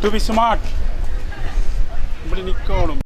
To be smart இப்படி நிற்கணும்.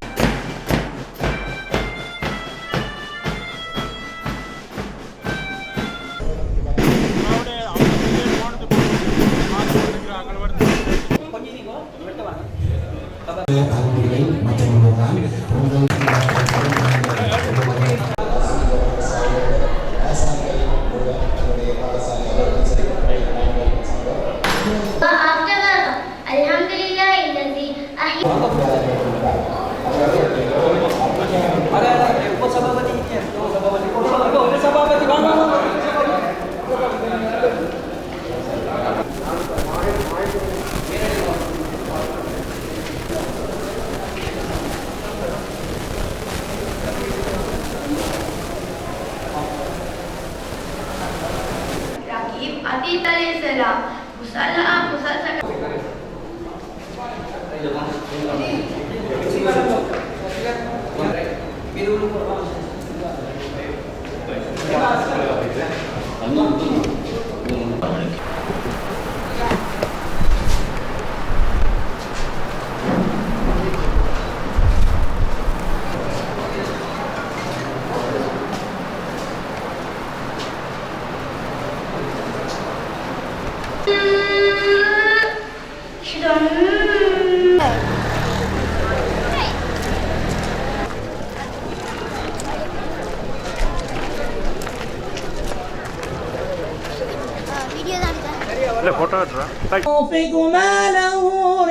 ينفق ماله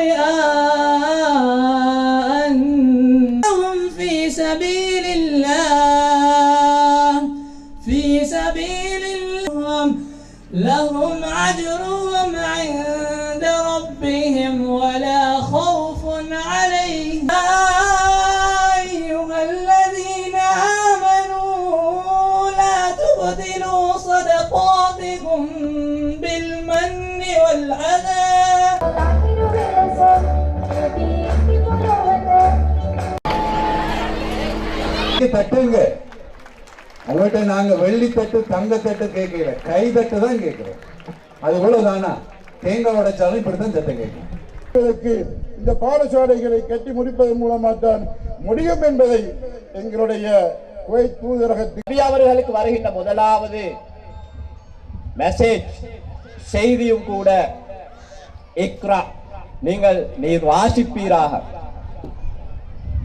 رئاء لهم في سبيل الله لهم أجرهم عند ربهم ولا خوف عليهم أيها الذين آمنوا لا تبطلوا صدقاتكم بالمن والأذى தட்டுங்க. அவங்கள்ட்ட நாங்க வெள்ளி தட்டு தங்க தட்டு கேட்கல, கை தட்டு தான் கேட்கிறோம். அது போலதானா தேங்காய் உடைச்சாலும் இப்படித்தான் சத்தம் கேட்கும். இந்த பாடசாலைகளை கட்டி முடிப்பதன் மூலமாக தான் முடியும் என்பதை எங்களுடைய குவைத் தூதரகத்தில் அவர்களுக்கு வருகின்ற முதலாவது மெசேஜ் செய்தியும் கூட இக்ரா, நீர் வாசிப்பீராக.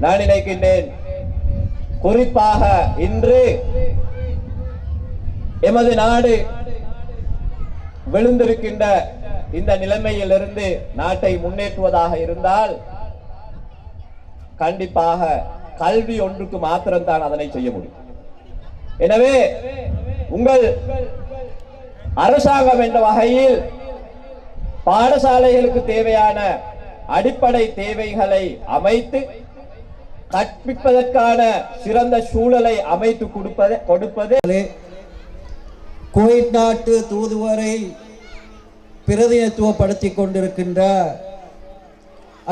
நான் நினைக்கின்றேன் குறிப்பாக இன்று எமது நாடு விழுந்திருக்கின்ற இந்த நிலைமையிலிருந்து நாட்டை முன்னேற்றுவதாக இருந்தால் கண்டிப்பாக கல்வி ஒன்றுக்கு மாத்திரம்தான் அதனை செய்ய முடியும். எனவே உங்கள் அரசாங்கம் என்ற வகையில் பாடசாலைகளுக்கு தேவையான அடிப்படை தேவைகளை அமைத்து கற்பிப்பதற்கான சிறந்த சூழலை அமைத்து கொடுப்பது குவைத் நாட்டு தூதுவரை பிரதிநிதித்துவப்படுத்திக் கொண்டிருக்கின்ற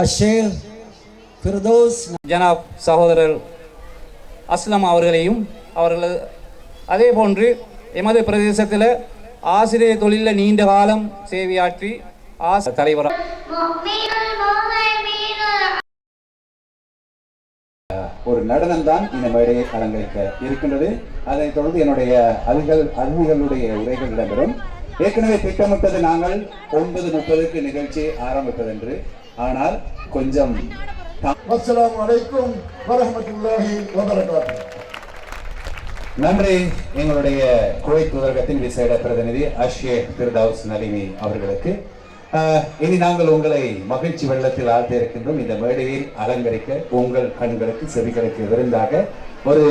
அஷேர் ஃபிர்தௌஸ் ஜனாப் சகோதரர் அஸ்லம் அவர்களையும் அதே போன்று எமது பிரதேசத்தில் ஆசிரியர் தொழிலில் நீண்ட காலம் சேவையாற்றி தலைவர் ஒரு நடனம் தான் இந்த மேடையை அலங்கரிக்க இருக்கின்றது. அதனைத் தொடர்ந்து என்னுடைய அலுவலர்களுடைய உரைகள் இடம்பெறும். ஏற்கனவே திட்டமிட்டது நாங்கள் 9:30 நிகழ்ச்சி ஆரம்பிப்பதென்று. ஆனால் கொஞ்சம் அஸ்ஸலாமு அலைக்கும் வரஹ்மத்துல்லாஹி வபரகாத்துஹு. நன்றி எங்களுடைய குவைத் தூதரகத்தின் விசேட பிரதிநிதி அஷேக் ஃபிர்தௌஸ் நலிமி அவர்களுக்கு. இனி நாங்கள் உங்களை மகிழ்ச்சி வெள்ளத்தில் ஆழ்த்த இருக்கின்றோம். இந்த மேடையில் அலங்கரிக்க உங்கள் கண்களுக்கு செவிகளுக்கு விருந்தாக ஒரு